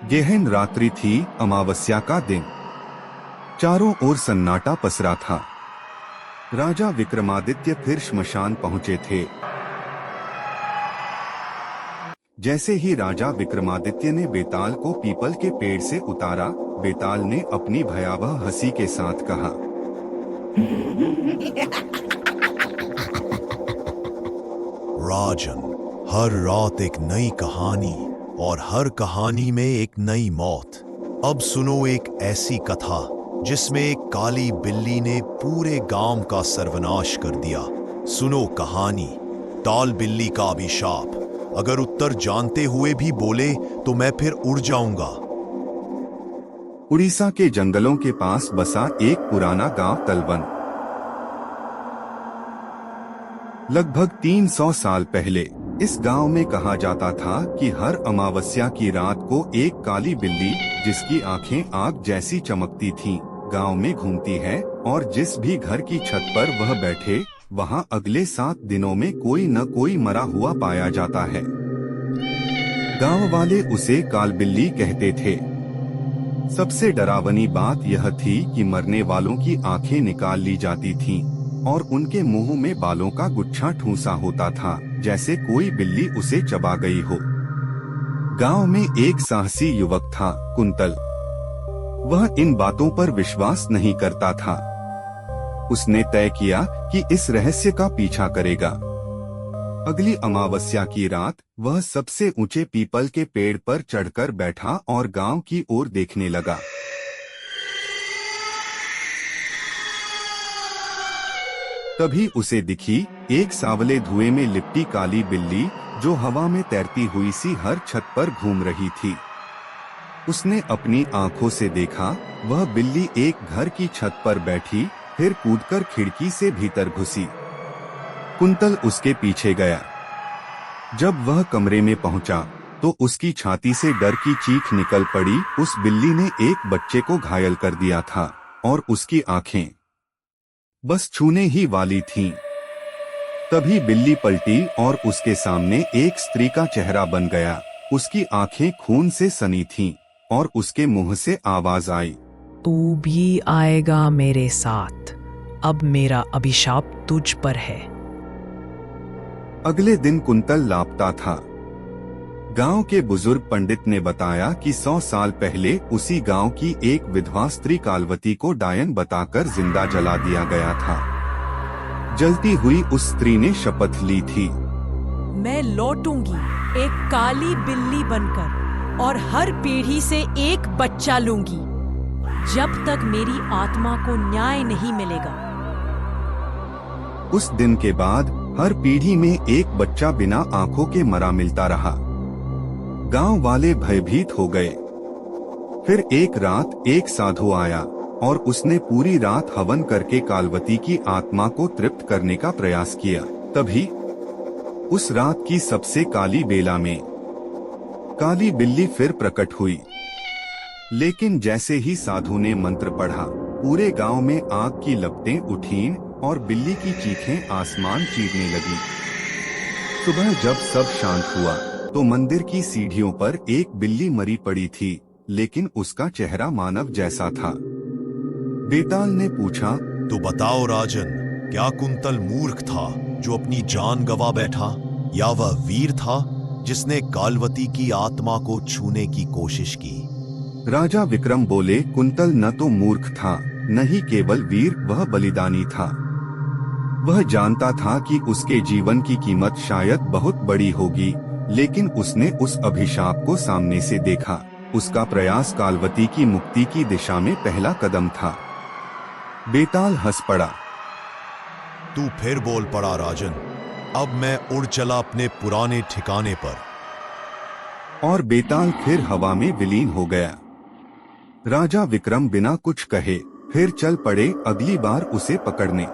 गहन रात्रि थी, अमावस्या का दिन। चारों ओर सन्नाटा पसरा था। राजा विक्रमादित्य फिर श्मशान पहुंचे थे। जैसे ही राजा विक्रमादित्य ने बेताल को पीपल के पेड़ से उतारा, बेताल ने अपनी भयावह हंसी के साथ कहा, राजन, हर रात एक नई कहानी और हर कहानी में एक नई मौत। अब सुनो एक ऐसी कथा जिसमें एक काली बिल्ली ने पूरे गांव का सर्वनाश कर दिया। सुनो कहानी, ताल बिल्ली का अभिशाप। अगर उत्तर जानते हुए भी बोले तो मैं फिर उड़ जाऊंगा। उड़ीसा के जंगलों के पास बसा एक पुराना गांव तलवन। लगभग 300 साल पहले इस गांव में कहा जाता था कि हर अमावस्या की रात को एक काली बिल्ली, जिसकी आंखें आग जैसी चमकती थीं, गांव में घूमती है और जिस भी घर की छत पर वह बैठे, वहां अगले 7 दिनों में कोई न कोई मरा हुआ पाया जाता है। गांव वाले उसे काल बिल्ली कहते थे। सबसे डरावनी बात यह थी कि मरने वालों की आंखें निकाल ली जाती थीं और उनके मुंह में बालों का गुच्छा ठूंसा होता था, जैसे कोई बिल्ली उसे चबा गई हो। गांव में एक साहसी युवक था, कुंतल। वह इन बातों पर विश्वास नहीं करता था। उसने तय किया कि इस रहस्य का पीछा करेगा। अगली अमावस्या की रात वह सबसे ऊंचे पीपल के पेड़ पर चढ़कर बैठा और गांव की ओर देखने लगा। तभी उसे दिखी एक सावले धुएं में लिपटी काली बिल्ली, जो हवा में तैरती हुई सी हर छत पर घूम रही थी। उसने अपनी आंखों से देखा, वह बिल्ली एक घर की छत पर बैठी, फिर कूदकर खिड़की से भीतर घुसी। कुंतल उसके पीछे गया। जब वह कमरे में पहुंचा, तो उसकी छाती से डर की चीख निकल पड़ी। उस बिल्ली ने एक बच्चे को घायल कर दिया था और उसकी आंखें बस छूने ही वाली थीं। तभी बिल्ली पलटी और उसके सामने एक स्त्री का चेहरा बन गया। उसकी आंखें खून से सनी थीं और उसके मुंह से आवाज आई, तू भी आएगा मेरे साथ। अब मेरा अभिशाप तुझ पर है। अगले दिन कुंतल लापता था। गांव के बुजुर्ग पंडित ने बताया कि 100 साल पहले उसी गांव की एक विधवा स्त्री कालवती को डायन बताकर जिंदा जला दिया गया था। जलती हुई उस स्त्री ने शपथ ली थी, मैं लौटूंगी एक काली बिल्ली बनकर और हर पीढ़ी से एक बच्चा लूंगी, जब तक मेरी आत्मा को न्याय नहीं मिलेगा। उस दिन के बाद हर पीढ़ी में एक बच्चा बिना आंखों के मरा मिलता रहा। गांव वाले भयभीत हो गए। फिर एक रात एक साधु आया और उसने पूरी रात हवन करके कालवती की आत्मा को तृप्त करने का प्रयास किया। तभी उस रात की सबसे काली बेला में काली बिल्ली फिर प्रकट हुई। लेकिन जैसे ही साधु ने मंत्र पढ़ा, पूरे गांव में आग की लपटें उठीं और बिल्ली की चीखें आसमान चीरने लगी। सुबह जब सब शांत हुआ, तो मंदिर की सीढ़ियों पर एक बिल्ली मरी पड़ी थी, लेकिन उसका चेहरा मानव जैसा था। बेताल ने पूछा, तो बताओ राजन, क्या कुंतल मूर्ख था जो अपनी जान गवा बैठा, या वह वीर था जिसने कालवती की आत्मा को छूने की कोशिश की? राजा विक्रम बोले, कुंतल न तो मूर्ख था, न ही केवल वीर, वह बलिदानी था। वह जानता था कि उसके जीवन की कीमत शायद बहुत बड़ी होगी, लेकिन उसने उस अभिशाप को सामने से देखा। उसका प्रयास कालवती की मुक्ति की दिशा में पहला कदम था। बेताल हंस पड़ा। तू फिर बोल पड़ा राजन। अब मैं उड़ चला अपने पुराने ठिकाने पर। और बेताल फिर हवा में विलीन हो गया। राजा विक्रम बिना कुछ कहे फिर चल पड़े अगली बार उसे पकड़ने।